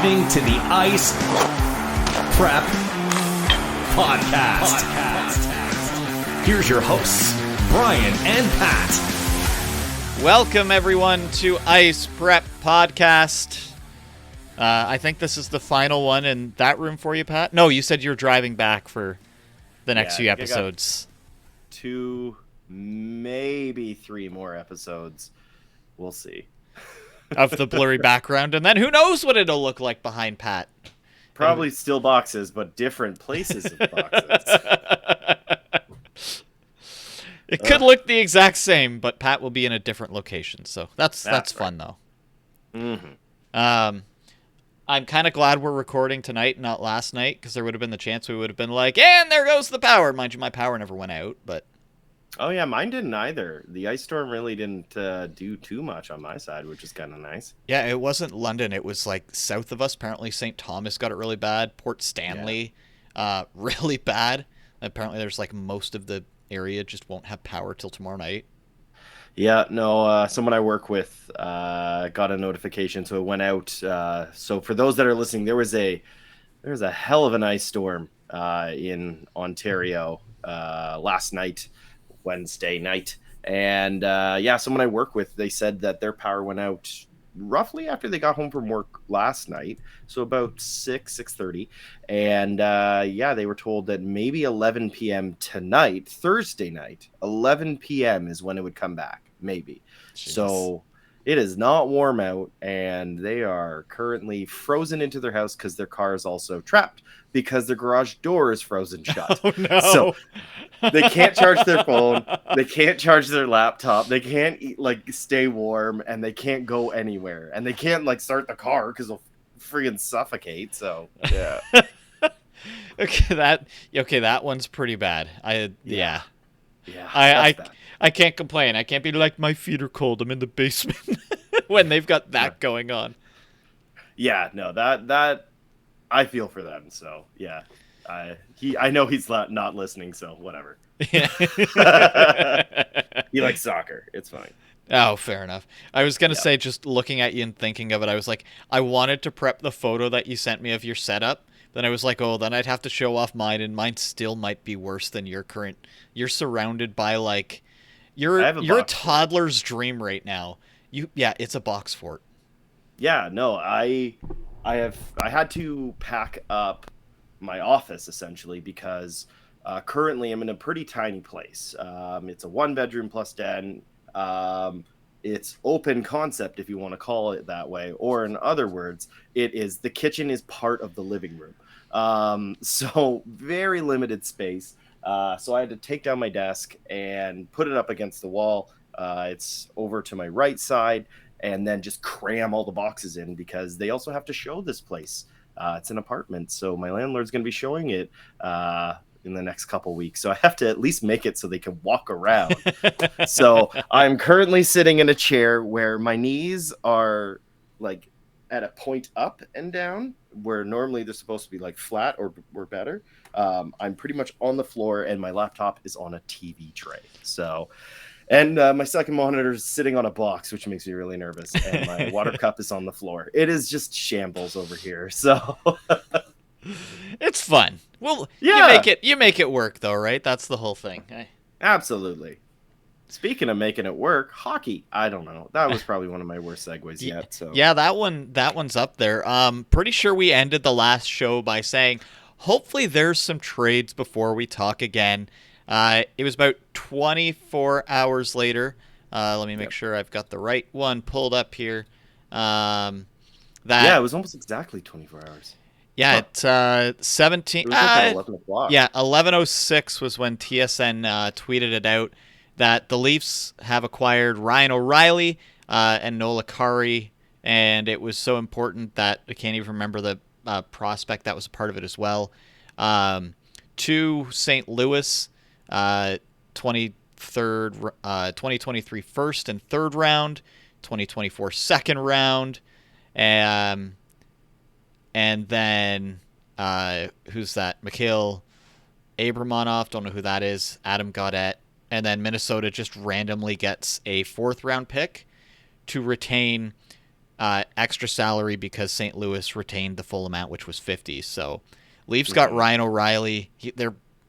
listening to the Ice Prep Podcast. Here's your hosts, Brian and Pat. Welcome, everyone, to Ice Prep Podcast. I think this is the final one in that room for you, Pat. No, you said you're driving back for the next few episodes. 2, maybe 3 more episodes. We'll see. Of the blurry background, and then who knows what it'll look like behind Pat. Probably still boxes, but different places of boxes. It could look the exact same, but Pat will be in a different location, so that's right. fun, though. Mm-hmm. I'm kind of glad we're recording tonight, not last night, because there would have been the chance we would have been like, and there goes the power. Mind you, my power never went out, but... Oh, yeah, mine didn't either. The ice storm really didn't do too much on my side, which is kind of nice. Yeah, it wasn't London. It was, like, south of us. Apparently, St. Thomas got it really bad. Port Stanley, really bad. Apparently, there's, like, most of the area just won't have power till tomorrow night. Yeah, no, someone I work with got a notification, so it went out. So for those that are listening, there was a hell of an ice storm in Ontario last night. Wednesday night, and someone I work with, they said that their power went out roughly after they got home from work last night, so about 6:30, and they were told that maybe 11 p.m. tonight, Thursday night, 11 p.m. is when it would come back, maybe. Jeez. So it is not warm out, and they are currently frozen into their house because their car is also trapped because their garage door is frozen shut. Oh, no. So they can't charge their phone, they can't charge their laptop, they can't stay warm, and they can't go anywhere, and they can't start the car because they'll freaking suffocate. So yeah. Okay, that one's pretty bad. Yeah. I can't complain. I can't be like, my feet are cold, I'm in the basement when they've got that going on. Yeah, no, that I feel for them. So yeah, I know he's not listening, so whatever. Yeah. He likes soccer. It's fine. Oh, fair enough. I was going to say, just looking at you and thinking of it, I was like, I wanted to prep the photo that you sent me of your setup. Then I was like, oh, then I'd have to show off mine, and mine still might be worse than your current. You're surrounded by you're a toddler's dream right now. It's a box fort. Yeah, no, I had to pack up my office essentially because currently I'm in a pretty tiny place. It's a 1-bedroom plus den. It's open concept, if you want to call it that way, or in other words, the kitchen is part of the living room. So very limited space. So I had to take down my desk and put it up against the wall. It's over to my right side, and then just cram all the boxes in because they also have to show this place. It's an apartment, so my landlord's going to be showing it in the next couple weeks. So I have to at least make it so they can walk around. So I'm currently sitting in a chair where my knees are at a point up and down, where normally they're supposed to be flat or better. I'm pretty much on the floor, and my laptop is on a TV tray. So, and my second monitor is sitting on a box, which makes me really nervous. And my water cup is on the floor. It is just shambles over here. So it's fun. Well, yeah, you make it work though, right? That's the whole thing. Absolutely. Speaking of making it work, hockey. I don't know. That was probably one of my worst segues yet. So yeah, that one's up there. Pretty sure we ended the last show by saying, hopefully there's some trades before we talk again. It was about 24 hours later. Let me make sure I've got the right one pulled up here. It was almost exactly 24 hours. Yeah, it's 17. It was 11 o'clock. Yeah, 11:06 was when TSN tweeted it out that the Leafs have acquired Ryan O'Reilly and Nola Kari, and it was so important that I can't even remember the prospect that was a part of it as well. To St. Louis, 2023 first and third round, 2024 second round, and then who's that? Mikhail Abramonov, don't know who that is. Adam Gaudette. And then Minnesota just randomly gets a 4th round pick to retain extra salary because St. Louis retained the full amount, which was 50. So Leafs got Ryan O'Reilly.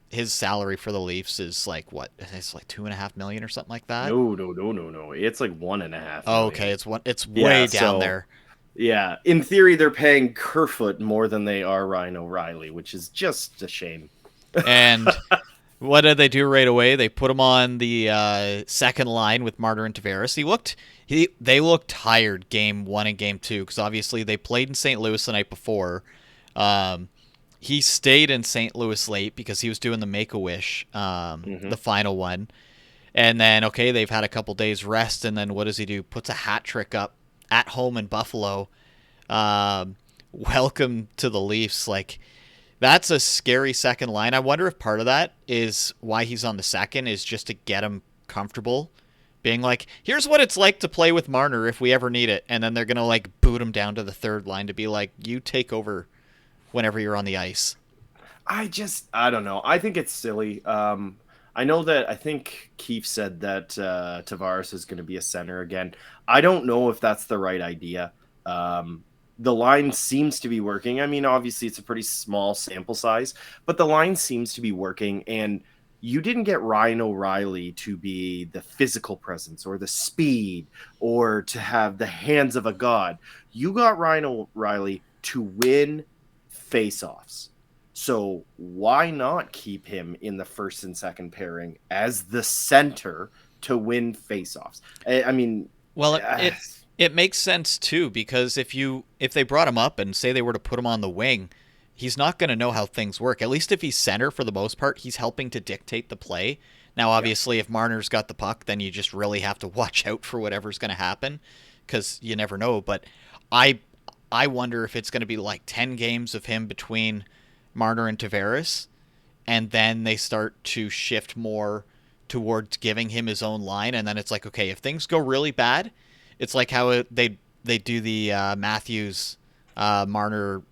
His salary for the Leafs is like what? It's like $2.5 million or something like that. No. It's like 1.5 Oh, million. okay, it's way down there. Yeah, in theory, they're paying Kerfoot more than they are Ryan O'Reilly, which is just a shame. And what did they do right away? They put him on the second line with Marner and Tavares. They looked tired game 1 and game 2 because obviously they played in St. Louis the night before. He stayed in St. Louis late because he was doing the Make-A-Wish, the final one. And then, okay, they've had a couple days rest, and then what does he do? Puts a hat trick up at home in Buffalo. Welcome to the Leafs. Like, that's a scary second line. I wonder if part of that is why he's on the second is just to get him comfortable. Being like, here's what it's like to play with Marner if we ever need it. And then they're going to, like, boot him down to the third line to be like, you take over whenever you're on the ice. I don't know. I think it's silly. I know that I think Keefe said that Tavares is going to be a center again. I don't know if that's the right idea. The line seems to be working. I mean, obviously it's a pretty small sample size, but the line seems to be working. And you didn't get Ryan O'Reilly to be the physical presence or the speed or to have the hands of a god. You got Ryan O'Reilly to win face-offs. So why not keep him in the first and second pairing as the center to win faceoffs? I mean, well, it makes sense too because if they brought him up and say they were to put him on the wing, he's not going to know how things work. At least if he's center for the most part, he's helping to dictate the play. Now, obviously, if Marner's got the puck, then you just really have to watch out for whatever's going to happen because you never know. But I wonder if it's going to be like 10 games of him between Marner and Tavares, and then they start to shift more towards giving him his own line, and then it's like, okay, if things go really bad, it's like how they do the Matthews, Marner,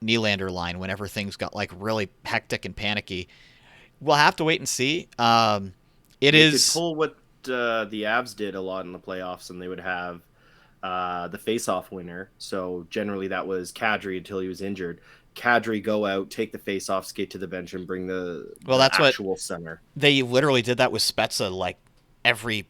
Nylander line whenever things got like really hectic and panicky. We'll have to wait and see. They could pull what the Avs did a lot in the playoffs, and they would have the face-off winner. So generally that was Kadri until he was injured. Kadri go out, take the face-off, skate to the bench, and bring the actual center. They literally did that with Spezza, like every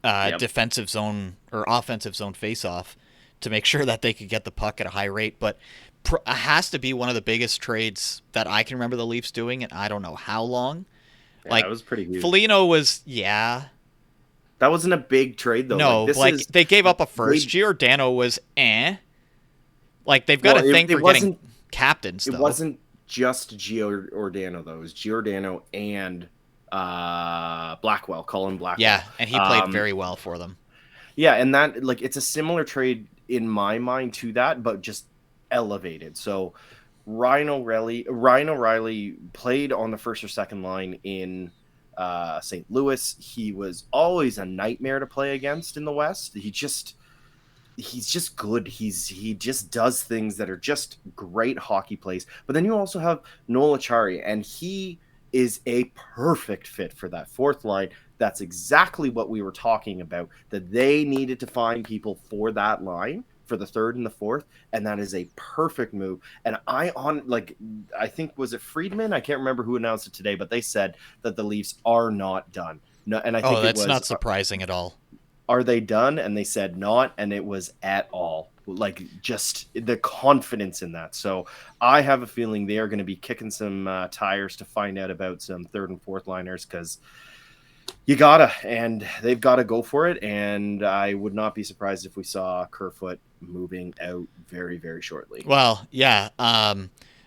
defensive zone or offensive zone face-off to make sure that they could get the puck at a high rate. But it has to be one of the biggest trades that I can remember the Leafs doing, and I don't know how long. Yeah, like, that was pretty huge. Foligno was, That wasn't a big trade, though. No, they gave up a first. Giordano was Like, they've got to think for getting captains, though. It wasn't just Giordano, though. It was Giordano and Colin Blackwell. Yeah, and he played very well for them. Yeah, and that, like, it's a similar trade in my mind to that, but just elevated. So Ryan O'Reilly played on the first or second line in St. Louis. He was always a nightmare to play against in the West. He's just good. He just does things that are just great hockey plays. But then you also have Noel Acciari, and he is a perfect fit for that fourth line. That's exactly what we were talking about, that they needed to find people for that line, for the third and the fourth, and that is a perfect move. And I think, was it Friedman? I can't remember who announced it today, but they said that the Leafs are not done. No, and I think that's not surprising at all. Are they done? And they said not, and it was at all. Like, just the confidence in that. So I have a feeling they are going to be kicking some tires to find out about some third and fourth liners, because they've got to go for it. And I would not be surprised if we saw Kerfoot moving out very, very shortly. Well, yeah.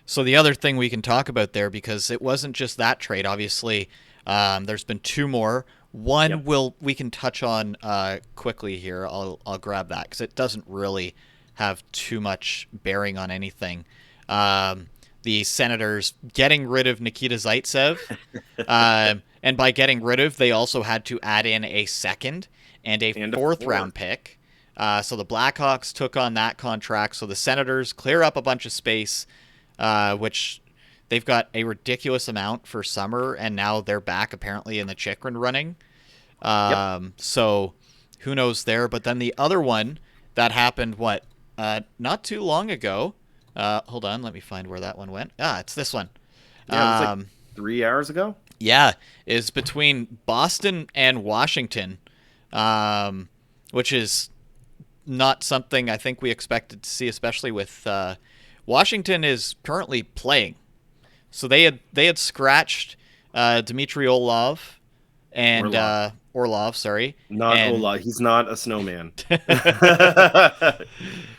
So the other thing we can talk about there, because it wasn't just that trade, obviously, there's been two more. One we can touch on quickly here. I'll grab that because it doesn't really have too much bearing on anything. The Senators getting rid of Nikita Zaitsev, and by getting rid of, they also had to add in a second and a fourth round pick. So the Blackhawks took on that contract. So the Senators clear up a bunch of space, which they've got a ridiculous amount for summer, and now they're back apparently in the Chychrun running. So who knows there? But then the other one That happened, what, not too long ago. Hold on, let me find where that one went. It's this one. Yeah, it was like 3 hours ago. Yeah, is between Boston and Washington, which is not something I think we expected to see, especially with Washington is currently playing. So they had scratched Dmitry Orlov and Orlov, sorry. Not Orlov. He's not a snowman.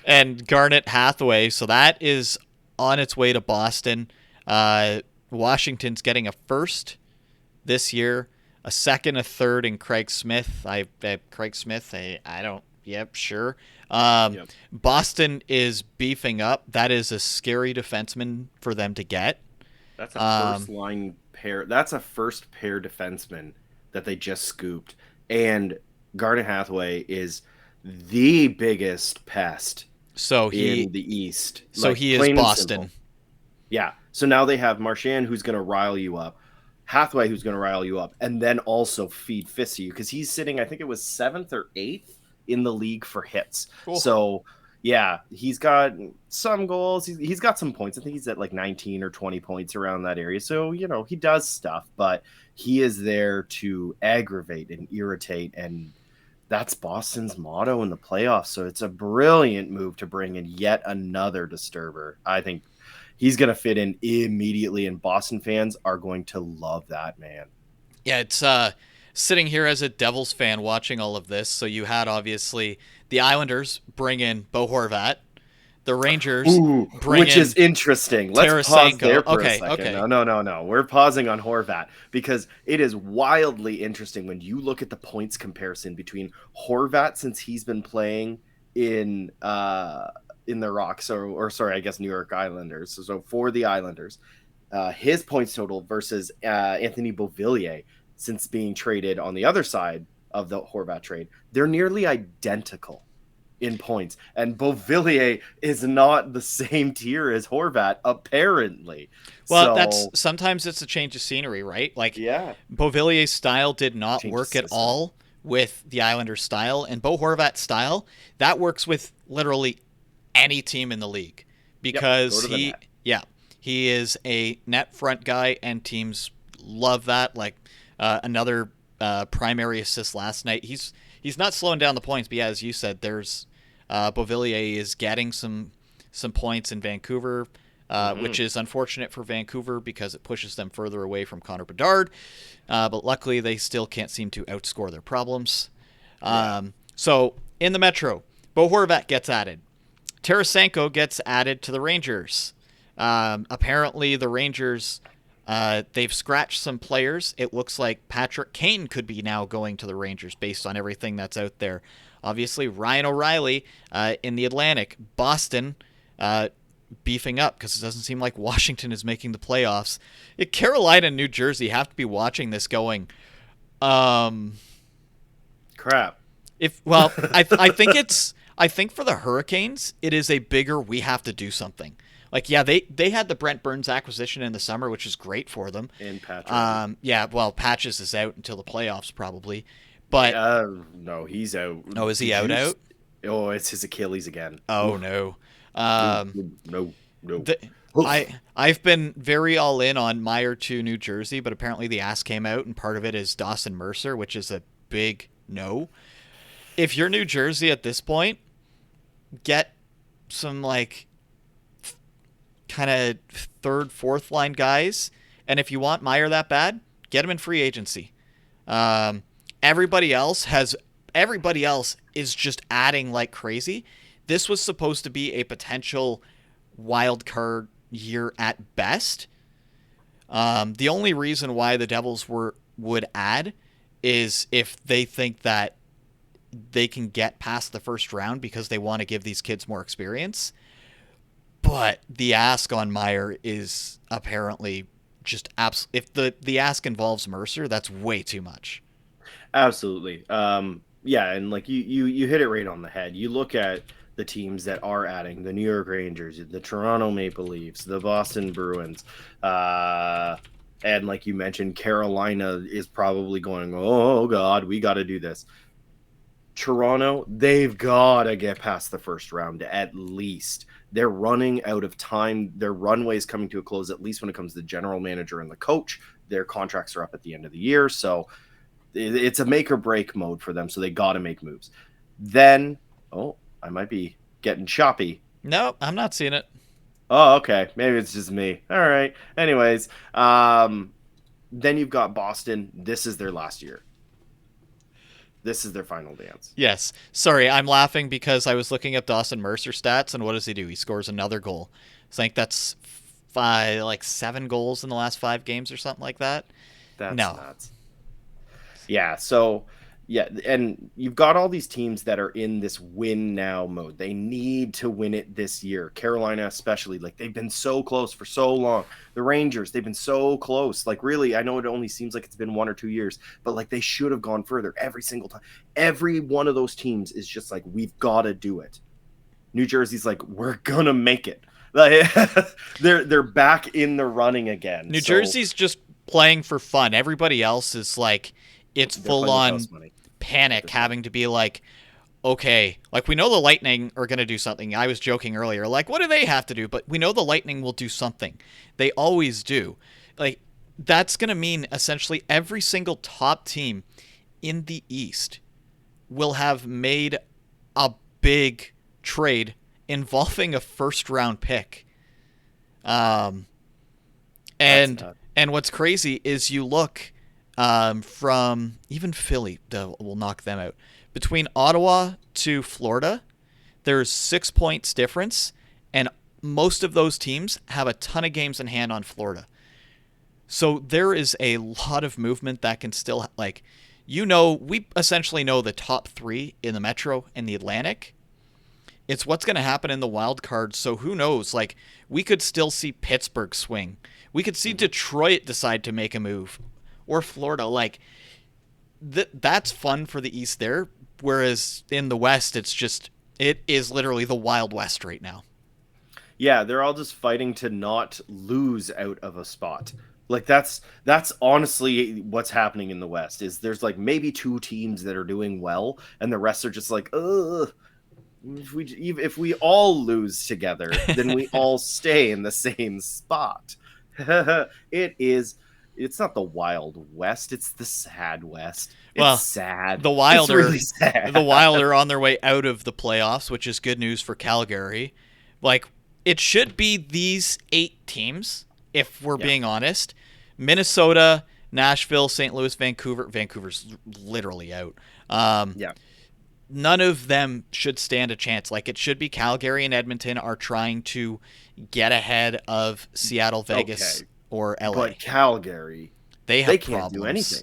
And Garnet Hathaway. So that is on its way to Boston. Washington's getting a first this year, a second, a third in Craig Smith. I don't. Yep, sure. Yep. Boston is beefing up. That is a scary defenseman for them to get. That's a first line pair. That's a first pair defenseman that they just scooped. And Garnet Hathaway is the biggest pest in the East. So he is Boston. Yeah. So now they have Marchand, who's going to rile you up, Hathaway, who's going to rile you up, and then also feed fists to you because he's sitting, I think it was 7th or 8th in the league for hits. Cool. So, yeah, he's got some goals. He's got some points. I think he's at like 19 or 20 points around that area. So, he does stuff, but he is there to aggravate and irritate, and that's Boston's motto in the playoffs. So it's a brilliant move to bring in yet another disturber. I think he's going to fit in immediately, and Boston fans are going to love that, man. Yeah, it's sitting here as a Devils fan watching all of this. So you had, obviously, the Islanders bring in Bo Horvat. The Rangers bring which in is interesting. Let's pause there for a second. Okay. No. We're pausing on Horvat because it is wildly interesting when you look at the points comparison between Horvat since he's been playing in the Rocks, or sorry, I guess New York Islanders. So for the Islanders, his points total versus Anthony Beauvillier since being traded on the other side of the Horvat trade, they're nearly identical in points. And Beauvillier is not the same tier as Horvat, apparently. Well, sometimes it's a change of scenery, right? Like, yeah, Beauvillier's style did not work at all with the Islanders' style, and Bo Horvat's style, that works with literally any team in the league because he is a net front guy, and teams love that. Like another primary assist last night. He's not slowing down the points, but yeah, as you said, there's Beauvillier is getting some points in Vancouver, which is unfortunate for Vancouver because it pushes them further away from Connor Bedard. But luckily, they still can't seem to outscore their problems. So in the Metro, Bo Horvat gets added. Tarasenko gets added to the Rangers. Apparently, the Rangers, they've scratched some players. It looks like Patrick Kane could be now going to the Rangers based on everything that's out there. Obviously, Ryan O'Reilly in the Atlantic. Boston beefing up because it doesn't seem like Washington is making the playoffs. Carolina and New Jersey have to be watching this going, crap. I think for the Hurricanes, it is a bigger we have to do something. Like, yeah, they had the Brent Burns acquisition in the summer, which is great for them. And Patches. Patches is out until the playoffs probably. But no, he's out. Oh, is he out? Oh, it's his Achilles again. Oh, no. No. I've been very all in on Meyer to New Jersey, but apparently the ass came out, and part of it is Dawson Mercer, which is a big no. If you're New Jersey at this point, get some kind of third, fourth line guys, and if you want Meyer that bad, get him in free agency. Everybody else is just adding like crazy. This was supposed to be a potential wild card year at best. The only reason why the Devils would add is if they think that they can get past the first round because they want to give these kids more experience. But the ask on Meyer is apparently just if the ask involves Mercer, that's way too much. Absolutely. Yeah, and like you hit it right on the head. You look at the teams that are adding: the New York Rangers, the Toronto Maple Leafs, the Boston Bruins, and like you mentioned, Carolina is probably going, oh God, we got to do this. Toronto, they've got to get past the first round at least. They're running out of time. Their runway is coming to a close, at least when it comes to the general manager and the coach. Their contracts are up at the end of the year. So it's a make or break mode for them. So they got to make moves. Then, I might be getting choppy. No, I'm not seeing it. Oh, okay. Maybe it's just me. All right. Anyways, then you've got Boston. This is their last year. This is their final dance. Yes. Sorry, I'm laughing because I was looking at Dawson Mercer stats, and what does he do? He scores another goal. So I think that's 7 goals in the last 5 games or something like that. That's nuts. Yeah, so yeah, and you've got all these teams that are in this win now mode. They need to win it this year. Carolina especially, like they've been so close for so long. The Rangers, they've been so close. Like really, I know it only seems like it's been 1 or 2 years, but like they should have gone further every single time. Every one of those teams is just like, we've got to do it. New Jersey's like, we're gonna make it. Like, they're back in the running again. New Jersey's just playing for fun. Everybody else is like, it's full on panic, having to be like, okay, like we know the Lightning are going to do something. I was joking earlier, like, what do they have to do? But we know the Lightning will do something. They always do. Like, that's going to mean essentially every single top team in the East will have made a big trade involving a first-round pick. And what's crazy is you look from even Philly, will knock them out. Between Ottawa to Florida, there's 6 points difference, and most of those teams have a ton of games in hand on Florida. So there is a lot of movement that can still, like, we essentially know the top 3 in the Metro and the Atlantic. It's what's going to happen in the wild card. So who knows? Like, we could still see Pittsburgh swing. We could see Detroit decide to make a move, or Florida. Like, that's fun for the East there. Whereas in the West, it is literally the Wild West right now. Yeah, they're all just fighting to not lose out of a spot. Like that's honestly what's happening in the West. Is there's like maybe 2 teams that are doing well, and the rest are just like, ugh. If we all lose together, then we all stay in the same spot. It's not the Wild West, it's the sad West. It's sad. The Wild really sad. The Wild are on their way out of the playoffs, which is good news for Calgary. Like, it should be these 8 teams, if we're being honest. Minnesota, Nashville, St. Louis, Vancouver. Vancouver's literally out. None of them should stand a chance. Like, it should be Calgary and Edmonton are trying to get ahead of Seattle, Vegas, or LA. But Calgary, they can't problems. do anything.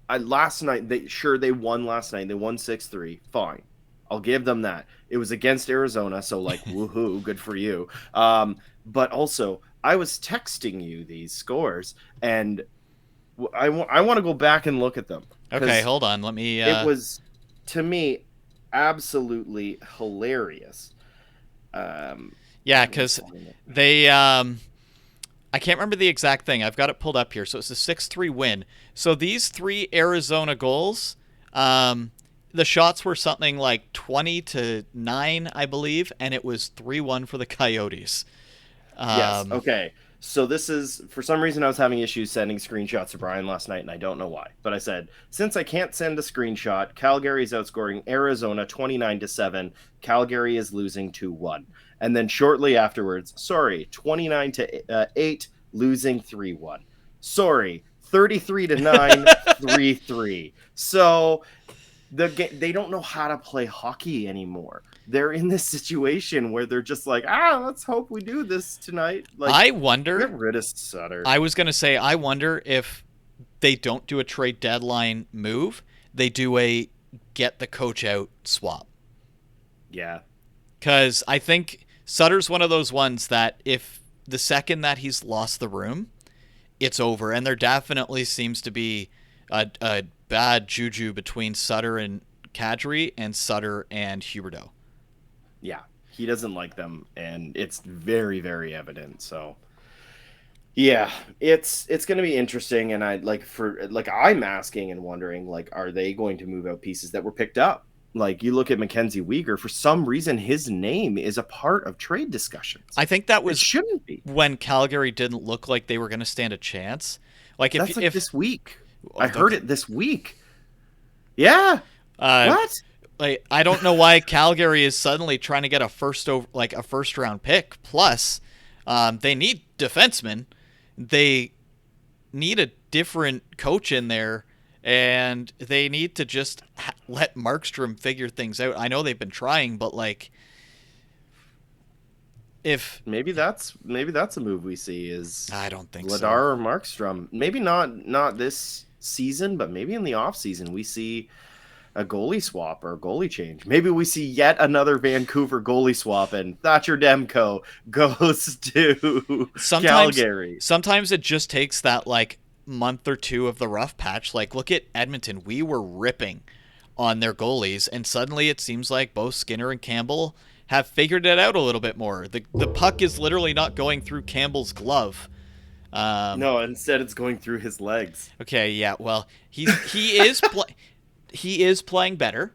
Last night, they won last night. They won 6-3. Fine. I'll give them that. It was against Arizona, so like, woohoo, good for you. But also, I was texting you these scores, and I want to go back and look at them. Okay, hold on. Let me... It was, to me, absolutely hilarious. Because they... I can't remember the exact thing. I've got it pulled up here. So it's a 6-3 win. So these 3 Arizona goals, the shots were something like 20-9, I believe, and it was 3-1 for the Coyotes. Yes, okay. So this is, for some reason, I was having issues sending screenshots to Brian last night, and I don't know why. But I said, since I can't send a screenshot, Calgary is outscoring Arizona 29-7. Calgary is losing 2-1. And then shortly afterwards, 29-8, losing 3-1. 33-9, 3-3. So they don't know how to play hockey anymore. They're in this situation where they're just like, let's hope we do this tonight. Like, I wonder. Get rid of Sutter. I was going to say, I wonder if they don't do a trade deadline move. They do a get the coach out swap. Yeah. Because I think Sutter's one of those ones that if the second that he's lost the room, it's over. And there definitely seems to be a bad juju between Sutter and Kadri and Sutter and Huberdeau. Yeah, he doesn't like them, and it's very, very evident. So, Yeah, it's going to be interesting, and I'm asking and wondering, like, are they going to move out pieces that were picked up? Like, you look at Mackenzie Weegar, for some reason his name is a part of trade discussions. I think that It was shouldn't be. when Calgary didn't look like they were going to stand a chance. Like That's like this week. I okay. heard it this week. Yeah. What? Like, I don't know why Calgary is suddenly trying to get a first round pick. Plus, they need defensemen. They need a different coach in there, and they need to just let Markstrom figure things out. I know they've been trying, but like, if maybe that's a move we see is I don't think Vladar so. or Markstrom. Maybe not this season, but maybe in the off season we see a goalie swap or a goalie change. Maybe we see yet another Vancouver goalie swap, and Thatcher Demko goes to Calgary. Sometimes it just takes that like month or two of the rough patch. Like, look at Edmonton. We were ripping on their goalies, and suddenly it seems like both Skinner and Campbell have figured it out a little bit more. The puck is literally not going through Campbell's glove. No, instead it's going through his legs. Okay, yeah. Well, he is he is playing better.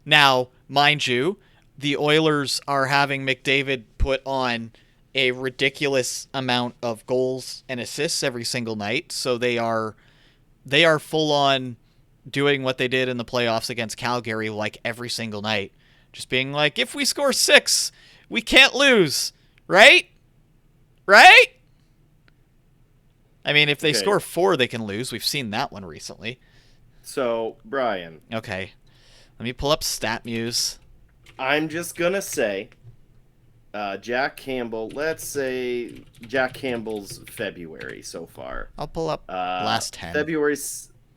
Now, mind you, the Oilers are having McDavid put on a ridiculous amount of goals and assists every single night, so they are full on doing what they did in the playoffs against Calgary, like every single night. Just being like, if we score 6, we can't lose, right? Right? I mean, if they score 4, they can lose. We've seen that one recently. So, Brian. Okay. Let me pull up StatMuse. I'm just going to say, Jack Campbell, let's say Jack Campbell's February so far. I'll pull up last 10.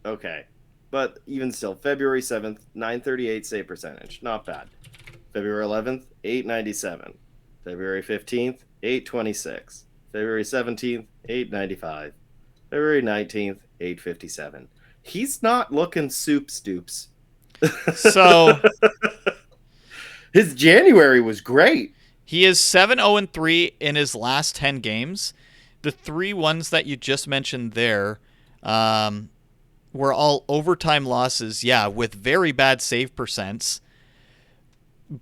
Okay. But even still, February 7th, 938 save percentage. Not bad. February 11th, 897. February 15th, 826. February 17th, 895. February 19th, 857. He's not looking soup stoops. So his January was great. He is 7-0-3 in his last 10 games. The 3 ones that you just mentioned there were all overtime losses, yeah, with very bad save percents.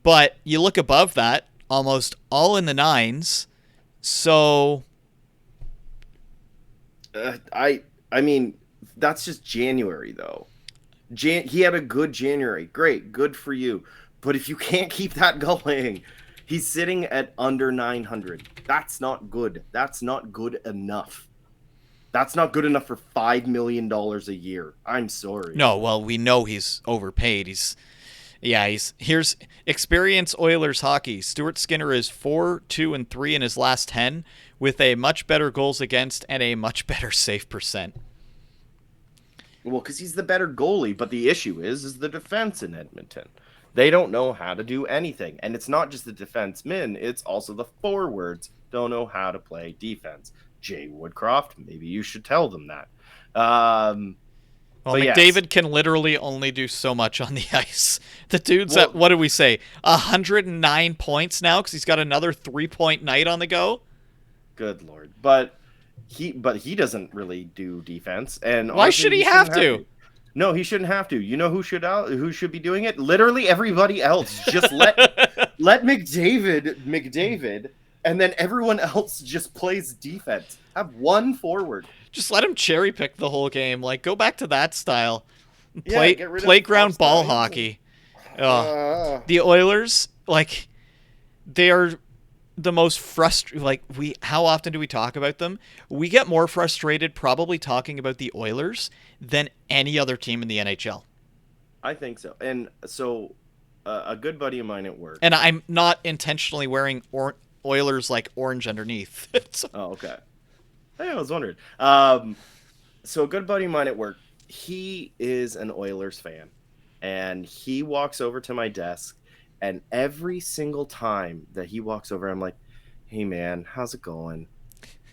But you look above that, almost all in the 9s. So I mean, that's just January, though. He had a good January. Great. Good for you. But if you can't keep that going, he's sitting at under 900. That's not good. That's not good enough. That's not good enough for $5 million a year. I'm sorry. No, well, we know he's overpaid. Here's experience Oilers hockey. Stuart Skinner is 4-2-3 in his last 10 with a much better goals against and a much better save percent. Well, because he's the better goalie, but the issue is the defense in Edmonton. They don't know how to do anything. And it's not just the defensemen, it's also the forwards don't know how to play defense. Jay Woodcroft, maybe you should tell them that. Well, McDavid can literally only do so much on the ice. The dude's at, what did we say, 109 points now because he's got another 3-point night on the go? Good Lord. But he doesn't really do defense. And why should he have to? No, he shouldn't have to. You know who should be doing it? Literally everybody else. Just let McDavid, and then everyone else just plays defense. Have one forward. Just let him cherry pick the whole game. Like, go back to that style. Playground ball hockey. The Oilers, like, they are the most frustrated. Like, how often do we talk about them? We get more frustrated probably talking about the Oilers than any other team in the NHL. I think so. And so a good buddy of mine at work. And I'm not intentionally wearing Oilers like orange underneath. Oh, okay. Hey, I was wondering. So a good buddy of mine at work, he is an Oilers fan. And he walks over to my desk, and every single time that he walks over, I'm like, hey, man, how's it going?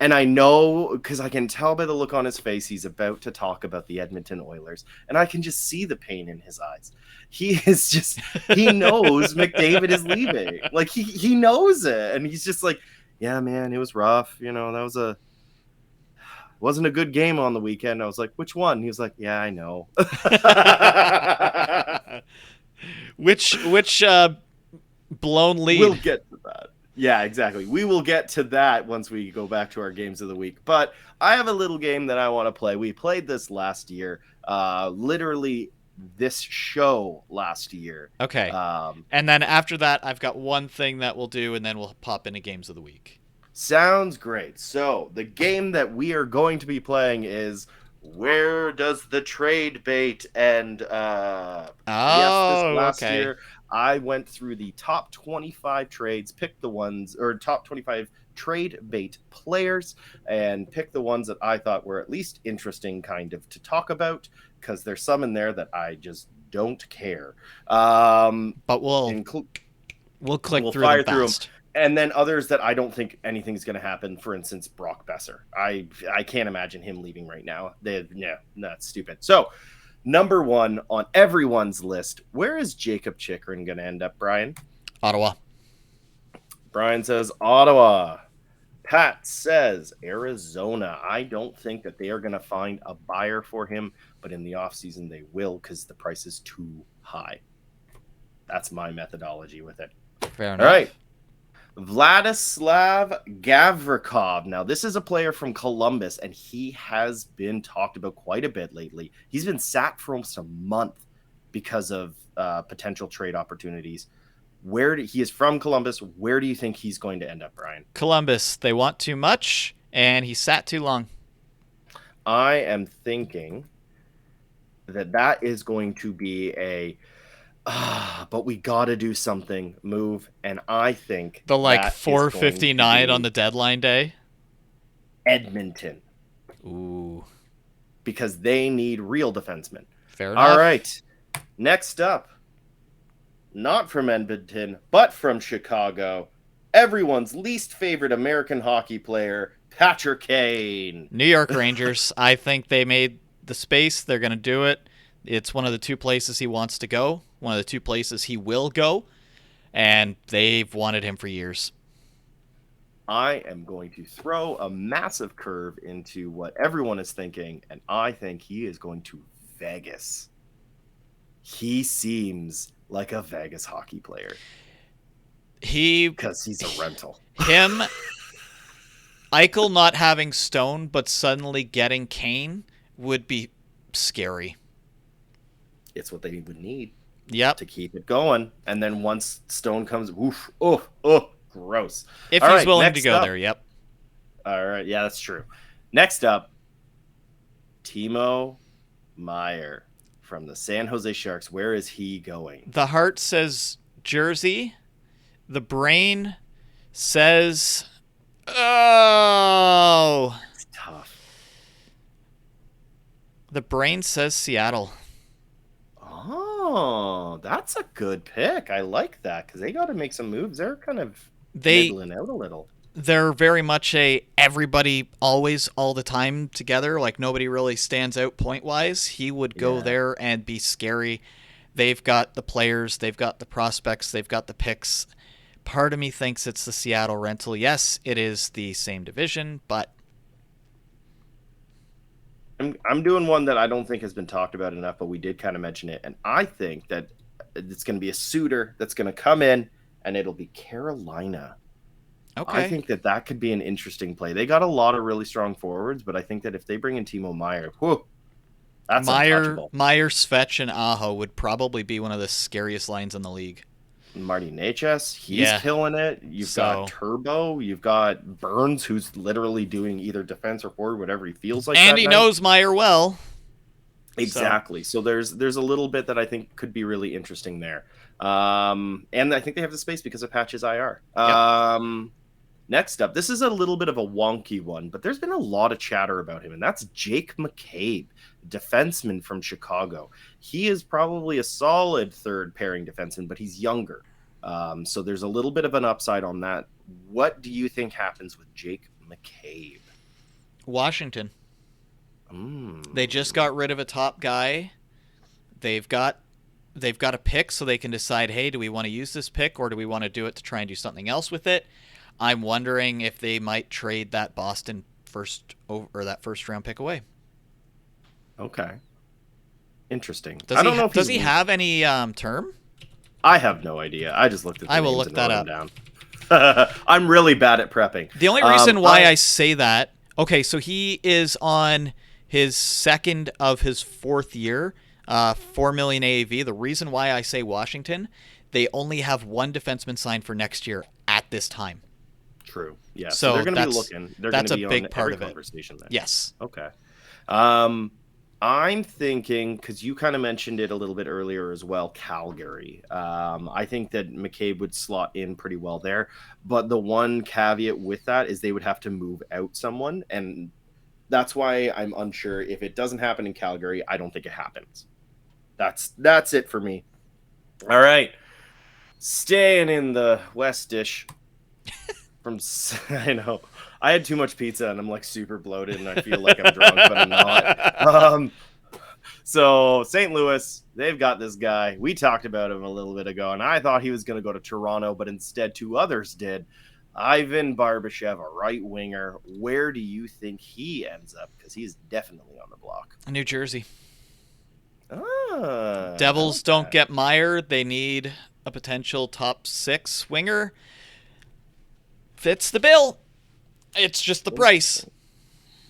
And I know, because I can tell by the look on his face, he's about to talk about the Edmonton Oilers. And I can just see the pain in his eyes. He knows McDavid is leaving. Like, he knows it. And he's just like, yeah, man, it was rough. You know, that wasn't a good game on the weekend. I was like, which one? He was like, yeah, I know. Which blown lead? We'll get to that. Yeah, exactly. We will get to that once we go back to our games of the week. But I have a little game that I want to play. We played this last year, literally this show last year. Okay. And then after that, I've got one thing that we'll do, and then we'll pop into games of the week. Sounds great. So the game that we are going to be playing is Where Does the Trade Bait End? This last year I went through the top 25 trades, picked the ones, or top 25 trade bait players, and picked the ones that I thought were at least interesting kind of to talk about, because there's some in there that I just don't care. But we'll click through them fast. And then others that I don't think anything's going to happen. For instance, Brock Besser. I can't imagine him leaving right now. That's stupid. So, number one on everyone's list, where is Jacob Chikrin going to end up, Brian? Ottawa. Brian says Ottawa. Pat says Arizona. I don't think that they are going to find a buyer for him, but in the offseason they will, because the price is too high. That's my methodology with it. Fair enough. All right. Vladislav Gavrikov. Now, this is a player from Columbus, and he has been talked about quite a bit lately. He's been sat for almost a month because of potential trade opportunities. He is from Columbus. Where do you think he's going to end up, Brian? Columbus. They want too much, and he sat too long. I am thinking that is going to be a but we got to do something move, and I think the 4:59 on the deadline day. Edmonton. Ooh. Because they need real defensemen. Fair enough. All right. Next up, not from Edmonton, but from Chicago, everyone's least favorite American hockey player, Patrick Kane. New York Rangers. I think they made the space. They're going to do it. It's one of the two places he wants to go, one of the two places he will go, and they've wanted him for years. I am going to throw a massive curve into what everyone is thinking, and I think he is going to Vegas. He seems like a Vegas hockey player. Because he's a rental. Him, Eichel not having Stone, but suddenly getting Kane would be scary. It's what they would need. Yep. To keep it going. And then once Stone comes, gross. If he's willing to go there, yep. All right, yeah, that's true. Next up, Timo Meier from the San Jose Sharks. Where is he going? The heart says Jersey. The brain says, oh. It's tough. The brain says Seattle. Oh, that's a good pick. I like that, because they got to make some moves. They're kind of middling out a little. They're very much everybody always all the time together. Like, nobody really stands out point-wise. He would go there and be scary. They've got the players. They've got the prospects. They've got the picks. Part of me thinks it's the Seattle rental. Yes, it is the same division, but I'm doing one that I don't think has been talked about enough, but we did kind of mention it. And I think that it's going to be a suitor that's going to come in, and it'll be Carolina. Okay. I think that could be an interesting play. They got a lot of really strong forwards, but I think that if they bring in Timo Meier, that's untouchable. Meier, Svetch, and Aho would probably be one of the scariest lines in the league. Marty Necas, he's killing it. You've got Turbo. You've got Burns, who's literally doing either defense or forward, whatever he feels like. And he knows Meier well. Exactly. So there's a little bit that I think could be really interesting there. And I think they have the space because of Patch's IR. Next up, this is a little bit of a wonky one, but there's been a lot of chatter about him, and that's Jake McCabe, defenseman from Chicago. He is probably a solid third pairing defenseman, but he's younger. So there's a little bit of an upside on that. What do you think happens with Jake McCabe? Washington. They just got rid of a top guy. They've got a pick, so they can decide, hey, do we want to use this pick, or do we want to do it to try and do something else with it? I'm wondering if they might trade that Boston that first round pick away. Okay. Interesting. Does I don't know if does he have any term? I have no idea. I just looked at the I will names look and that wrote up. them down. I'm really bad at prepping. The only reason why I say that, okay, so he is on his second of his fourth year, 4 million AAV. The reason why I say Washington, they only have one defenseman signed for next year at this time. True. Yeah. So they're going to be looking. They're going to be a big on part every of it. conversation then. Yes. Okay. I'm thinking, because you kind of mentioned it a little bit earlier as well, Calgary. I think that McCabe would slot in pretty well there. But the one caveat with that is they would have to move out someone. And that's why I'm unsure. If it doesn't happen in Calgary, I don't think it happens. That's it for me. All right. Staying in the West dish. I know. I had too much pizza and I'm like super bloated and I feel like I'm drunk, but I'm not. So St. Louis, they've got this guy. We talked about him a little bit ago, and I thought he was going to go to Toronto, but instead two others did. Ivan Barbashev, a right winger. Where do you think he ends up? Because he's definitely on the block. New Jersey. Devils don't get Meyer. They need a potential top 6 winger. Fits the bill. It's just the price.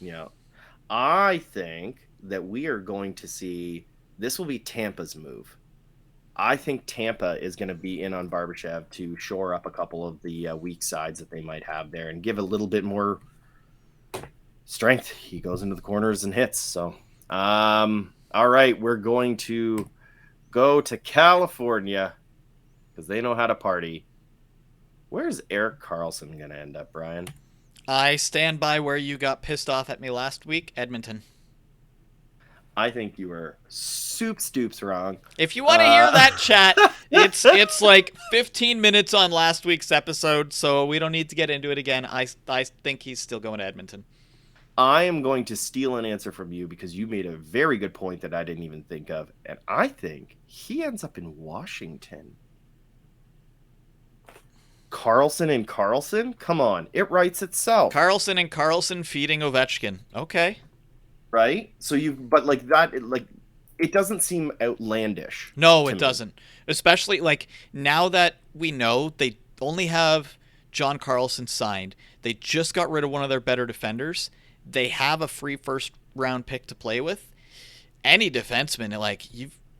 Yeah. I think that we are going to see, this will be Tampa's move. I think Tampa is going to be in on Barbashev to shore up a couple of the weak sides that they might have there and give a little bit more strength. He goes into the corners and hits. So, all right, we're going to go to California because they know how to party. Where's Erik Karlsson going to end up, Brian? I stand by where you got pissed off at me last week, Edmonton. I think you were stoops wrong. If you want to hear that chat, it's like 15 minutes on last week's episode, so we don't need to get into it again. I think he's still going to Edmonton. I am going to steal an answer from you because you made a very good point that I didn't even think of, and I think he ends up in Washington. Karlsson and Karlsson? Come on, it writes itself. Karlsson and Karlsson feeding Ovechkin. Okay. Right? So but like that, it doesn't seem outlandish. No, it doesn't. Especially like now that we know they only have John Karlsson signed. They just got rid of one of their better defenders. They have a free first round pick to play with. Any defenseman,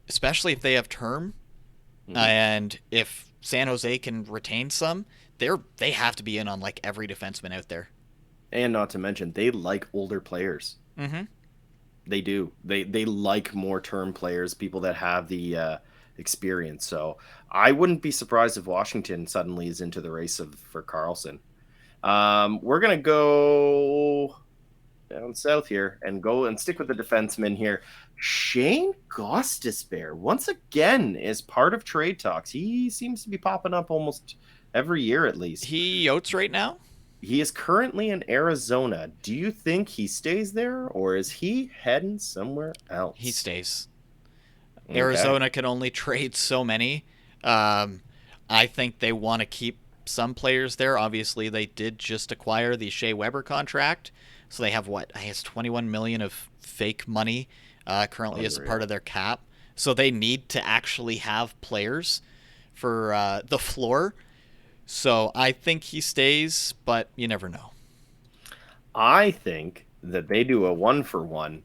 especially if they have term, and if San Jose can retain some, they have to be in on like every defenseman out there. And not to mention, they like older players. Mm-hmm. They do. They like more term players, people that have the experience. So I wouldn't be surprised if Washington suddenly is into the race for Karlsson. We're gonna go down south here and go and stick with the defenseman here. Shane Gostisbehere once again is part of trade talks. He seems to be popping up almost every year at least. He Yotes right now? He is currently in Arizona. Do you think he stays there, or is he heading somewhere else? He stays. Okay. Arizona can only trade so many. I think they want to keep some players there. Obviously, they did just acquire the Shea Weber contract, so they have I guess $21 million of fake money currently as a part of their cap. So they need to actually have players for the floor. So I think he stays, but you never know. I think that they do a 1-for-1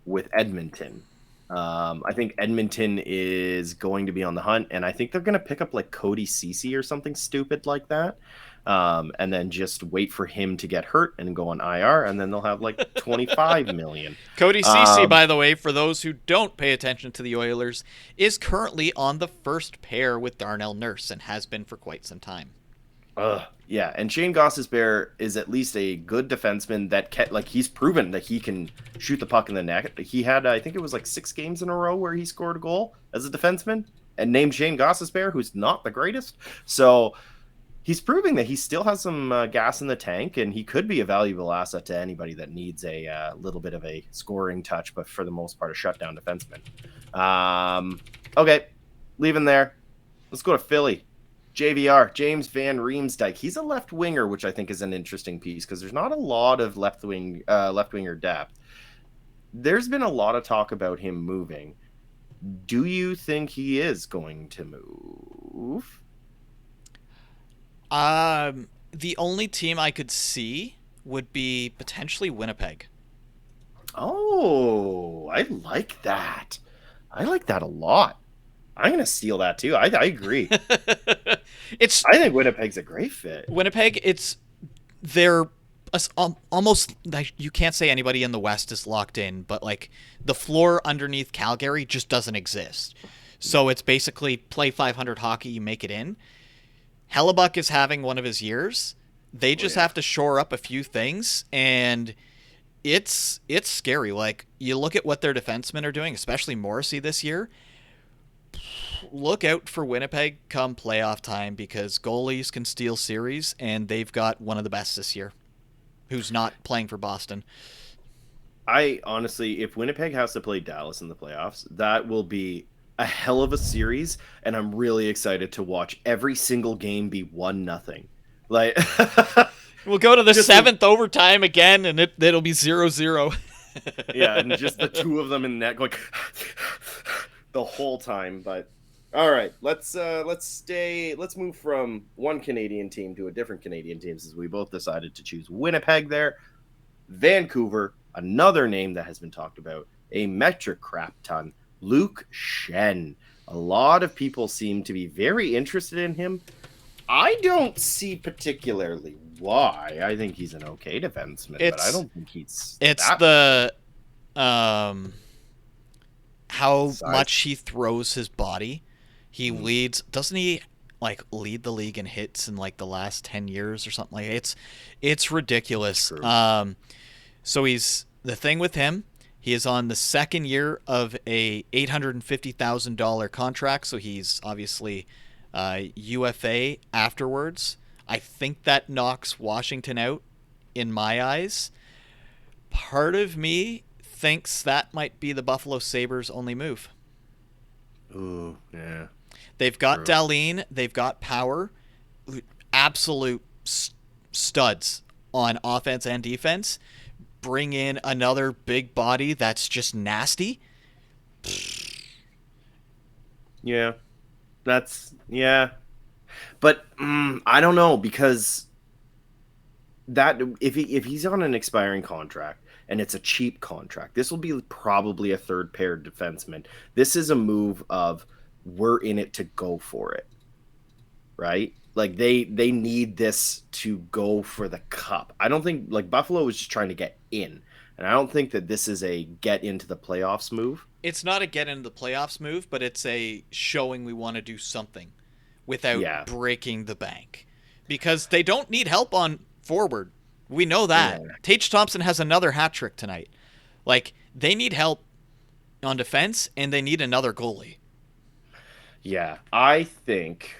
with Edmonton. I think Edmonton is going to be on the hunt, and I think they're going to pick up like Cody Ceci or something stupid like that, and then just wait for him to get hurt and go on IR, and then they'll have like 25 million. Cody Ceci, by the way, for those who don't pay attention to the Oilers, is currently on the first pair with Darnell Nurse and has been for quite some time. Yeah, and Shane Gostisbehere is at least a good defenseman that he's proven that he can shoot the puck in the net. He had, I think it was like 6 games in a row where he scored a goal as a defenseman and named Shane Gostisbehere, who's not the greatest. So he's proving that he still has some gas in the tank, and he could be a valuable asset to anybody that needs a little bit of a scoring touch, but for the most part, a shutdown defenseman. Okay, leaving there. Let's go to Philly. JVR, James Van Riemsdyk. He's a left winger, which I think is an interesting piece because there's not a lot of left winger depth. There's been a lot of talk about him moving. Do you think he is going to move? The only team I could see would be potentially Winnipeg. Oh, I like that. I like that a lot. I'm going to steal that too. I agree. I think Winnipeg's a great fit. Winnipeg, they're almost, you can't say anybody in the West is locked in, but like the floor underneath Calgary just doesn't exist. So it's basically play 500 hockey, you make it in. Hellebuck is having one of his years. They just have to shore up a few things, and it's scary. Like, you look at what their defensemen are doing, especially Morrissey this year. Look out for Winnipeg come playoff time because goalies can steal series, and they've got one of the best this year who's not playing for Boston. I honestly, if Winnipeg has to play Dallas in the playoffs, that will be a hell of a series, and I'm really excited to watch every single game be 1-0. Like, we'll go to the seventh overtime again, and it'll be 0-0. Yeah, and just the two of them in net going the whole time. But all right, let's move from one Canadian team to a different Canadian team, since we both decided to choose Winnipeg there. Vancouver, another name that has been talked about, a metric crap ton. Luke Schenn. A lot of people seem to be very interested in him. I don't see particularly why. I think he's an okay defenseman, but I don't think he's. It's the how much he throws his body. He leads. Doesn't he like lead the league in hits in like the last 10 years or something like that? It's ridiculous. So he's the thing with him. He is on the second year of a $850,000 contract, so he's obviously UFA afterwards. I think that knocks Washington out in my eyes. Part of me thinks that might be the Buffalo Sabres' only move. Ooh, yeah. They've got Dahlin, they've got Power, absolute studs on offense and defense. Bring in another big body that's just nasty. Yeah. But I don't know, because that if he's on an expiring contract and it's a cheap contract, this will be probably a third pair defenseman. This is a move of we're in it to go for it, right? Like they need this to go for the cup. I don't think like Buffalo is just trying to get in, and I don't think that this is a get into the playoffs move. It's not a get into the playoffs move, but it's a showing we want to do something without breaking the bank, because they don't need help on forward. We know that. Yeah. Tage Thompson has another hat trick tonight. Like, they need help on defense, and they need another goalie. Yeah, I think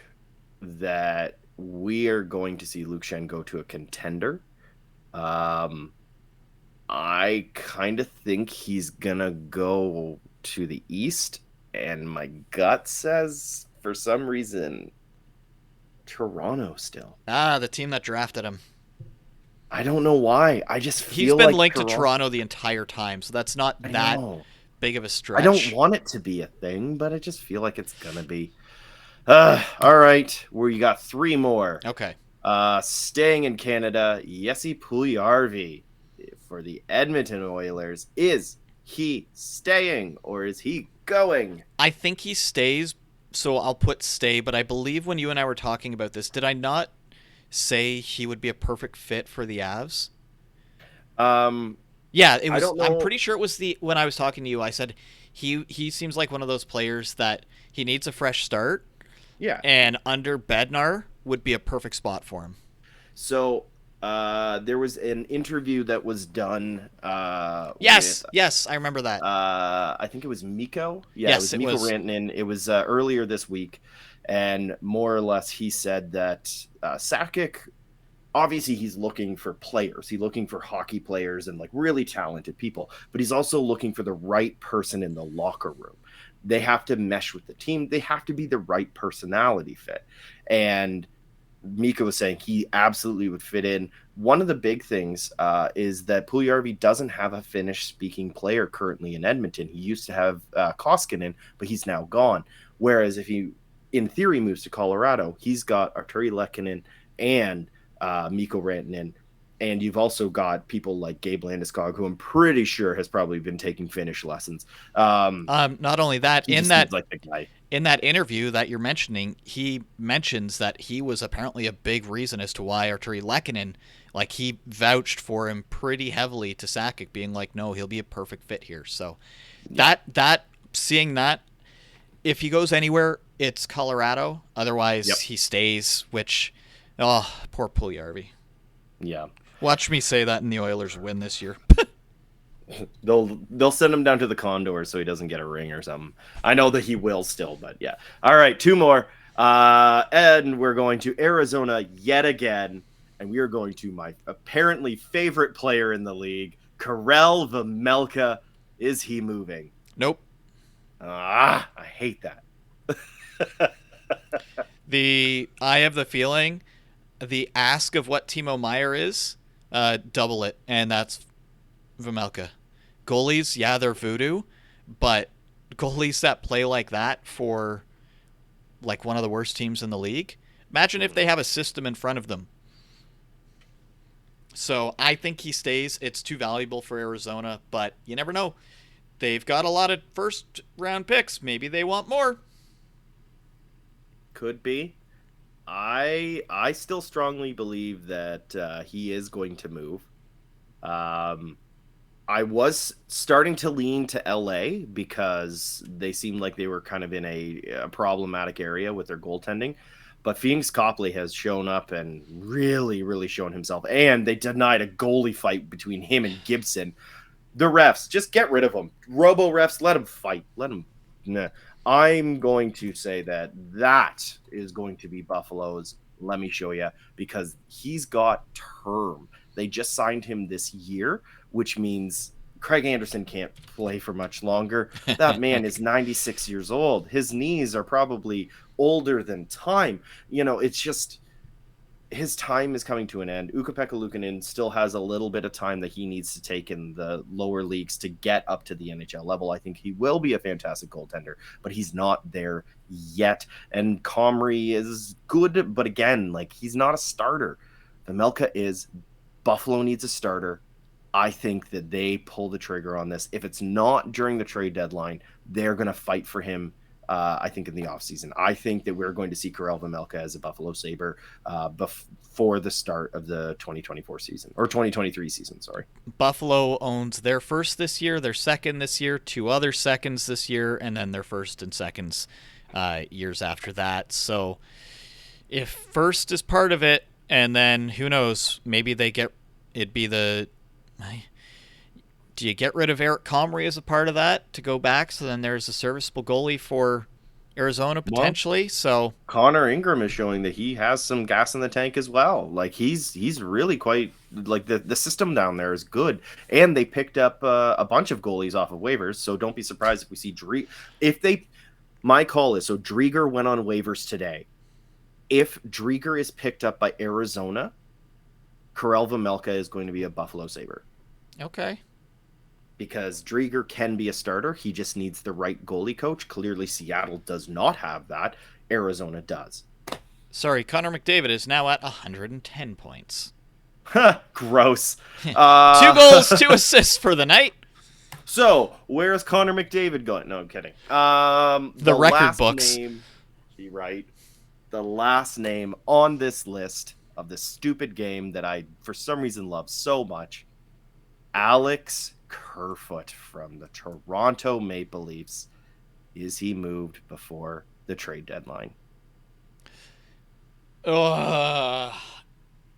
that we are going to see Luke Schenn go to a contender. I kind of think he's gonna go to the East, and my gut says, for some reason, Toronto still. The team that drafted him. I don't know why. I just feel he's been linked to Toronto the entire time, so that's not that big of a stretch. I don't want it to be a thing, but I just feel like it's gonna be. All right, we got three more. Okay. Staying in Canada, Jesse Puljujarvi for the Edmonton Oilers. Is he staying or is he going? I think he stays, so I'll put stay, but I believe when you and I were talking about this, did I not say he would be a perfect fit for the Avs? Yeah, it was. I'm pretty sure it was when I was talking to you, I said he seems like one of those players that he needs a fresh start. Yeah. And under Bednar would be a perfect spot for him. So there was an interview that was done. Yes, I remember that. I think it was Mikko. Yeah, yes, it was Mikko Rantanen. It was earlier this week, and more or less he said that Sakic obviously he's looking for players. He's looking for hockey players and like really talented people, but he's also looking for the right person in the locker room. They have to mesh with the team. They have to be the right personality fit. And Mika was saying he absolutely would fit in. One of the big things is that Puljujärvi doesn't have a Finnish-speaking player currently in Edmonton. He used to have Koskinen, but he's now gone. Whereas if he, in theory, moves to Colorado, he's got Arturi Lehkonen and Mikko Rantanen. And you've also got people like Gabe Landeskog, who I'm pretty sure has probably been taking Finnish lessons. Not only that, in that interview that you're mentioning, he mentions that he was apparently a big reason as to why Arturi Lehkonen, like he vouched for him pretty heavily to Sakic, being like, no, he'll be a perfect fit here. So seeing that, if he goes anywhere, it's Colorado. Otherwise, he stays, which, poor Puljujärvi. Yeah. Watch me say that, and the Oilers win this year. They'll send him down to the Condors so he doesn't get a ring or something. I know that he will still, but yeah. All right, 2 more. And we're going to Arizona yet again, and we are going to my apparently favorite player in the league, Karel Vejmelka. Is he moving? Nope. I hate that. I have the feeling the ask of what Timo Meier is, double it, and that's Vejmelka. Goalies, yeah, they're voodoo, but goalies that play like that for like one of the worst teams in the league, imagine if they have a system in front of them. So I think he stays. It's too valuable for Arizona, but you never know. They've got a lot of first-round picks. Maybe they want more. Could be. I still strongly believe that he is going to move. I was starting to lean to LA because they seemed like they were kind of in a problematic area with their goaltending. But Phoenix Copley has shown up and really, really shown himself. And they denied a goalie fight between him and Gibson. The refs, just get rid of them. Robo refs, let them fight. Let them. Nah. I'm going to say that is going to be Buffalo's. Let me show you, because he's got term. They just signed him this year, which means Craig Anderson can't play for much longer. That man is 96 years old. His knees are probably older than time. It's just his time is coming to an end. Ukko-Pekka Luukkonen still has a little bit of time that he needs to take in the lower leagues to get up to the NHL level. I think he will be a fantastic goaltender, but he's not there yet. And Comrie is good, but again, like, he's not a starter. Vejmelka is. Buffalo needs a starter. I think that they pull the trigger on this. If it's not during the trade deadline, they're going to fight for him. I think in the offseason. I think that we're going to see Karel Vejmelka as a Buffalo Sabre before the start of the 2024 season, or 2023 season, sorry. Buffalo owns their first this year, their second this year, 2 other seconds this year, and then their first and seconds years after that. So if first is part of it, and then who knows, maybe they get it'd be the. Do you get rid of Eric Comrie as a part of that to go back? So then there's a serviceable goalie for Arizona potentially. Well, so Connor Ingram is showing that he has some gas in the tank as well. Like he's really quite like the system down there is good, and they picked up a bunch of goalies off of waivers. So don't be surprised if we see My call is so Drieger went on waivers today. If Drieger is picked up by Arizona, Karel Vejmelka is going to be a Buffalo Sabre. Okay. Because Drieger can be a starter. He just needs the right goalie coach. Clearly, Seattle does not have that. Arizona does. Sorry, Connor McDavid is now at 110 points. Gross. 2 goals, 2 assists for the night. So, where's Connor McDavid going? No, I'm kidding. The record books. Right. The last name on this list of this stupid game that I, for some reason, love so much. Alex Kerfoot from the Toronto Maple Leafs. Is he moved before the trade deadline?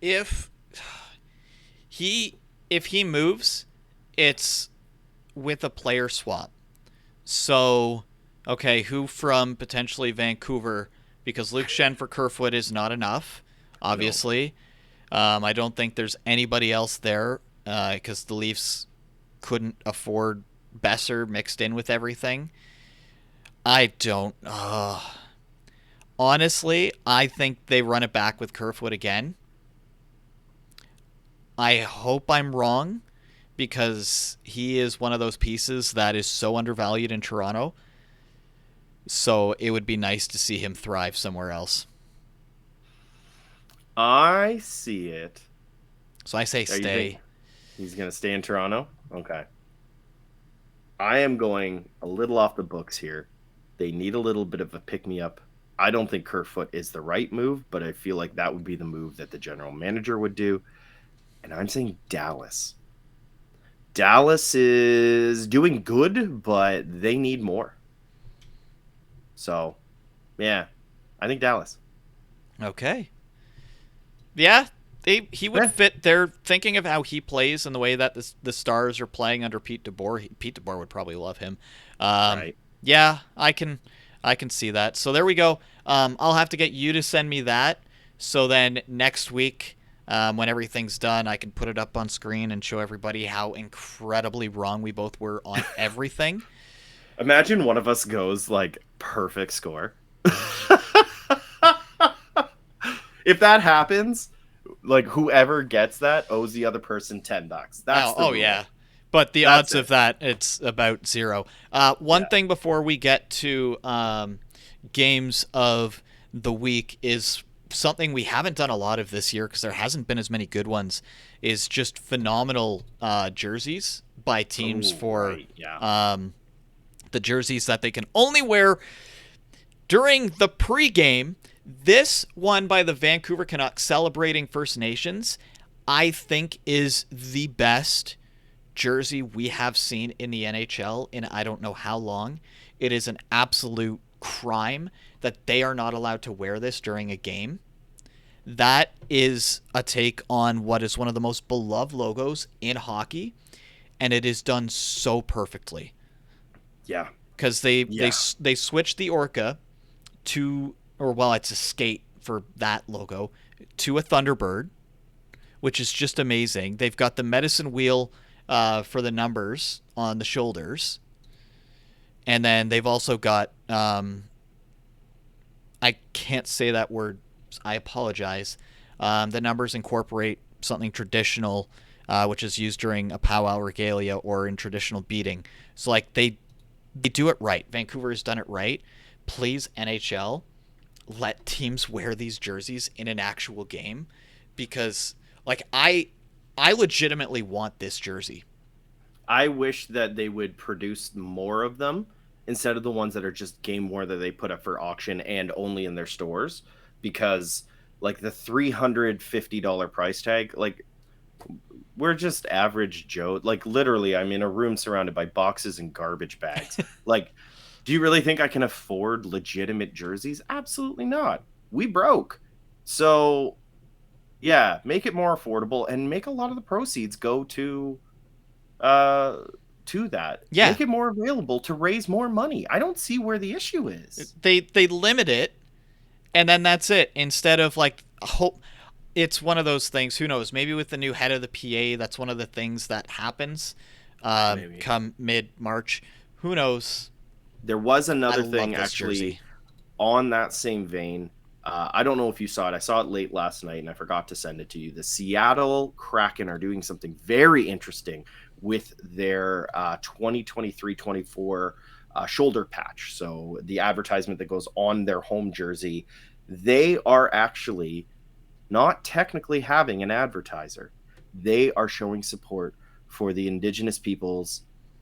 If he moves, it's with a player swap. So, okay, who from potentially Vancouver, because Luke Shen for Kerfoot is not enough, obviously. I don't think there's anybody else there because the Leafs couldn't afford Besser mixed in with everything. I don't. Honestly, I think they run it back with Kerfoot again. I hope I'm wrong because he is one of those pieces that is so undervalued in Toronto. So it would be nice to see him thrive somewhere else. I see it. So I say stay. He's going to stay in Toronto? Okay. I am going a little off the books here. They need a little bit of a pick-me-up. I don't think Kerfoot is the right move, but I feel like that would be the move that the general manager would do. And I'm saying Dallas. Dallas is doing good, but they need more. So, yeah, I think Dallas. Okay. Yeah, he would fit. They're thinking of how he plays and the way that the Stars are playing under Pete DeBoer. Pete DeBoer would probably love him. Right. Yeah, I can see that. So there we go. I'll have to get you to send me that. So then next week, when everything's done, I can put it up on screen and show everybody how incredibly wrong we both were on everything. Imagine one of us goes like perfect score. If that happens, like whoever gets that owes the other person $10. That's the rule. Yeah. But the odds of that, it's about zero. One thing before we get to games of the week is something we haven't done a lot of this year because there hasn't been as many good ones, is just phenomenal jerseys by teams the jerseys that they can only wear during the pregame. This one by the Vancouver Canucks celebrating First Nations, I think is the best jersey we have seen in the NHL in I don't know how long. It is an absolute crime that they are not allowed to wear this during a game. That is a take on what is one of the most beloved logos in hockey, and it is done so perfectly. Yeah. Because they switched the Orca to, or well, it's a skate for that logo, to a Thunderbird, which is just amazing. They've got the medicine wheel for the numbers on the shoulders. And then they've also got, I can't say that word, I apologize. The numbers incorporate something traditional, which is used during a powwow regalia or in traditional beating. So like they do it right. Vancouver has done it right. Please, NHL, let teams wear these jerseys in an actual game, because like I legitimately want this jersey. I wish that they would produce more of them instead of the ones that are just game worn that they put up for auction and only in their stores, because like the $350 price tag, like we're just average Joe. Like literally, I'm in a room surrounded by boxes and garbage bags. Like, do you really think I can afford legitimate jerseys? Absolutely not. We broke. So, yeah, make it more affordable and make a lot of the proceeds go to that. Yeah. Make it more available to raise more money. I don't see where the issue is. They limit it, and then that's it. Instead of like hope. It's one of those things. Who knows? Maybe with the new head of the PA, that's one of the things that happens come mid-March. Who knows? There was another thing actually jersey. On that same vein. I don't know if you saw it. I saw it late last night, and I forgot to send it to you. The Seattle Kraken are doing something very interesting with their 2023-24 shoulder patch. So the advertisement that goes on their home jersey, they are actually not technically having an advertiser. They are showing support for the indigenous peoples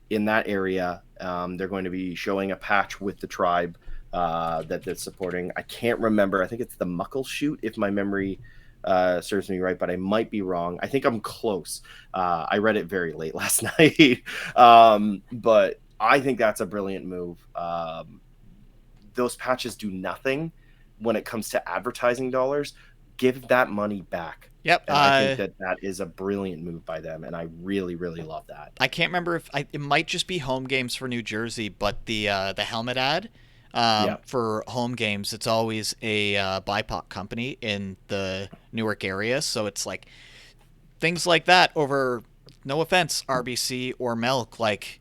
in that area. They're going to be showing a patch with the tribe that they're supporting. I can't remember. I think it's the Muckleshoot, if my memory serves me right, but I might be wrong. I think I'm close. I read it very late last night. But I think that's a brilliant move. Those patches do nothing when it comes to advertising dollars. Give that money back. Yep. And I think that is a brilliant move by them, and I really, really love that. I can't remember if it might just be home games for New Jersey, but the helmet ad For home games, it's always a BIPOC company in the Newark area. So it's like things like that over, no offense, RBC or Milk. Like,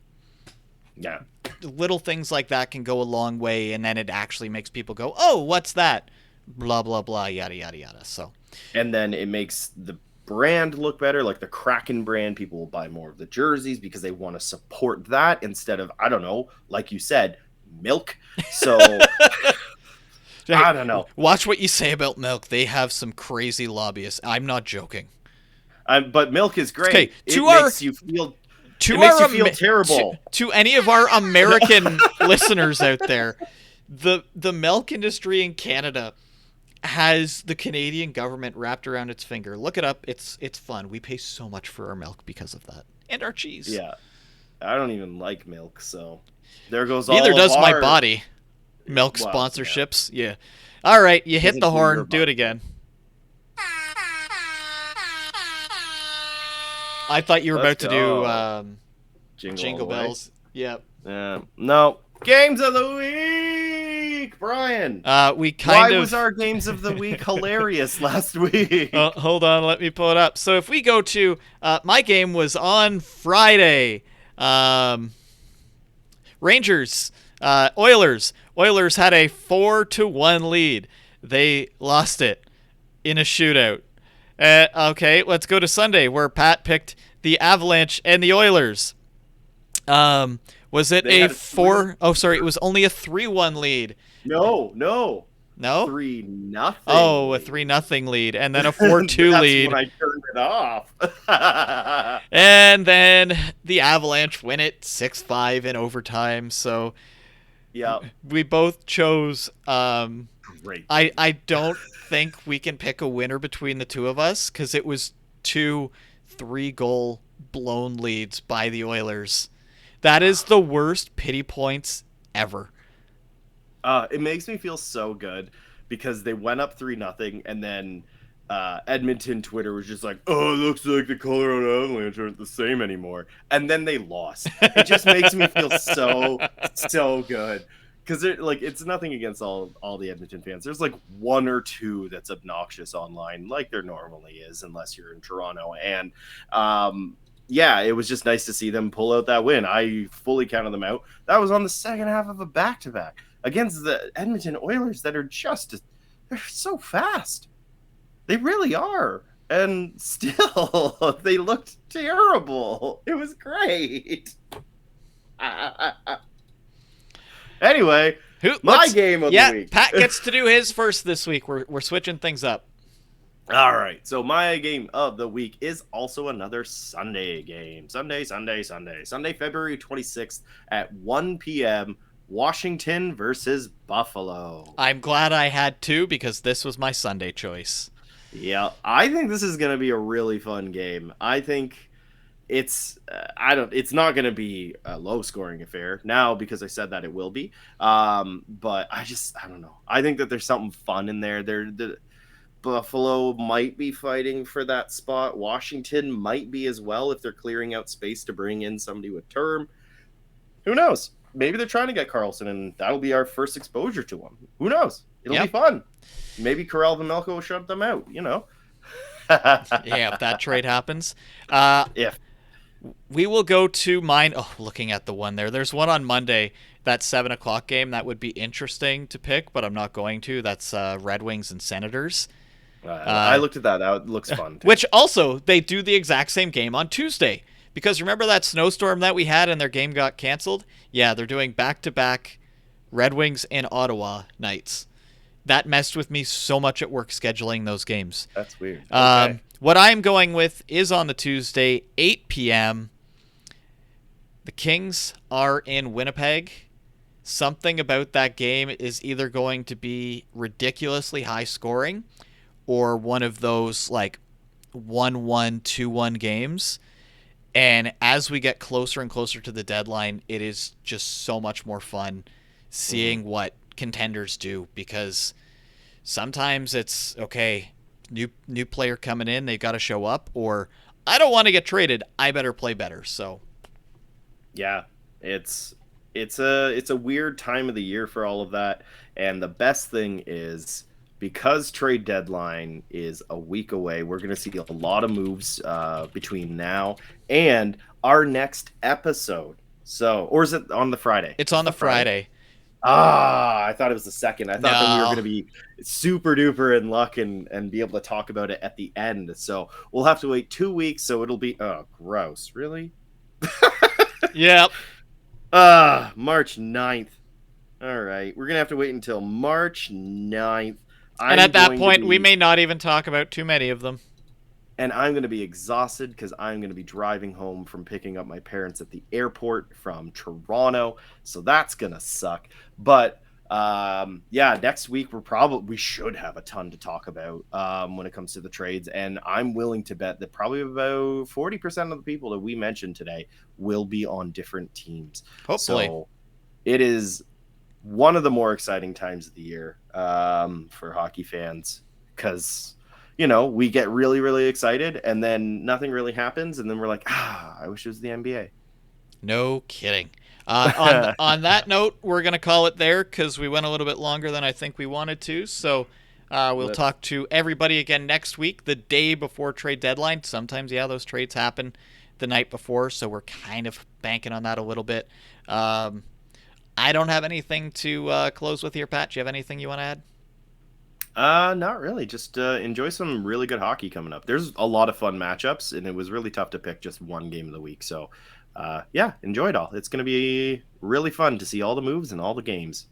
Yeah. little things like that can go a long way, and then it actually makes people go, oh, what's that? Blah, blah, blah, yada, yada, yada. So, And then it makes the brand look better, like the Kraken brand. People will buy more of the jerseys because they want to support that instead of, I don't know, like you said, Milk. So I don't know. Watch what you say about Milk. They have some crazy lobbyists. I'm not joking. But Milk is great. Okay, It makes you feel terrible. To any of our American listeners out there, the milk industry in Canada has the Canadian government wrapped around its finger. Look it up. It's fun. We pay so much for our milk because of that. And our cheese. Yeah. I don't even like milk, so there goes Neither all does of my our... body. Milk Well, sponsorships. Yeah. All right, you hit Doesn't the do your horn. Do it body. again. I thought you were Let's about go. to do Jingle all the way. bells. Yep. No. Games of the week, Brian. We kind Why of was our games of the week hilarious last week? hold on, let me pull it up. So if we go to my game was on Friday. Rangers, Oilers. Oilers had a 4-1 lead. They lost it in a shootout. Okay, let's go to Sunday where Pat picked the Avalanche and the Oilers. Was it They a had a 4? Oh, sorry, it was only a 3-1 lead. No. No? 3-0. Oh, a 3-0 lead, and then a 4-2 lead. That's when I turned it off. And then the Avalanche win it 6-5 in overtime. So Yeah. we both chose. Great. I don't think we can pick a winner between the two of us because it was 2 3-goal blown leads by the Oilers. That is the worst pity points ever. It makes me feel so good because they went up 3-0 and then Edmonton Twitter was just like, oh, it looks like the Colorado Avalanche aren't the same anymore. And then they lost. It just makes me feel so good. Because it's nothing against all the Edmonton fans. There's like one or two that's obnoxious online, like there normally is, unless you're in Toronto. And yeah, it was just nice to see them pull out that win. I fully counted them out. That was on the second half of a back-to-back against the Edmonton Oilers that are they're so fast. They really are. And still, they looked terrible. It was great. Anyway, my game of the week. Pat gets to do his first this week. We're switching things up. All right. So my game of the week is also another Sunday game. Sunday, February 26th at 1 p.m. Washington versus Buffalo. I'm glad I had two because this was my Sunday choice. Yeah, I think this is going to be a really fun game. I think it's not going to be a low scoring affair now because I said that it will be. But I don't know. I think that there's something fun in there. The Buffalo might be fighting for that spot. Washington might be as well if they're clearing out space to bring in somebody with term. Who knows? Maybe they're trying to get Carlson, and that'll be our first exposure to him. Who knows? It'll be fun. Maybe Karel Vejmelka will shut them out, Yeah, if that trade happens. If. We will go to mine. Oh, looking at the one there. There's one on Monday, that 7 o'clock game. That would be interesting to pick, but I'm not going to. That's Red Wings and Senators. I looked at that. That looks fun. Which also, they do the exact same game on Tuesday. Because remember that snowstorm that we had and their game got canceled? Yeah, they're doing back-to-back Red Wings and Ottawa nights. That messed with me so much at work scheduling those games. That's weird. Okay. What I'm going with is on the Tuesday, 8 p.m. The Kings are in Winnipeg. Something about that game is either going to be ridiculously high scoring or one of those like 1-1, 2-1 games. And as we get closer and closer to the deadline, it is just so much more fun seeing what contenders do, because sometimes it's okay, new player coming in, they got to show up, or I don't want to get traded, I better play better. So yeah, it's it's a weird time of the year for all of that. And the best thing is, because trade deadline is a week away, we're going to see a lot of moves between now and our next episode. So, or is it on the Friday? It's on the Friday. I thought it was the second. I thought that we were No. going to be super duper in luck and be able to talk about it at the end. So we'll have to wait 2 weeks. So it'll be, oh, gross. Really? Yep. March 9th. All right. We're going to have to wait until March 9th. And at that point, we may not even talk about too many of them. And I'm going to be exhausted because I'm going to be driving home from picking up my parents at the airport from Toronto. So that's going to suck. But yeah, next week we should have a ton to talk about when it comes to the trades. And I'm willing to bet that probably about 40% of the people that we mentioned today will be on different teams. Hopefully. So it is one of the more exciting times of the year for hockey fans, because we get really, really excited and then nothing really happens. And then we're like, I wish it was the NBA. No kidding. On that note, we're going to call it there because we went a little bit longer than I think we wanted to. So we'll talk to everybody again next week, the day before trade deadline. Sometimes, those trades happen the night before. So we're kind of banking on that a little bit. I don't have anything to close with here, Pat. Do you have anything you want to add? Not really. Just enjoy some really good hockey coming up. There's a lot of fun matchups, and it was really tough to pick just one game of the week. So, yeah, enjoy it all. It's going to be really fun to see all the moves and all the games.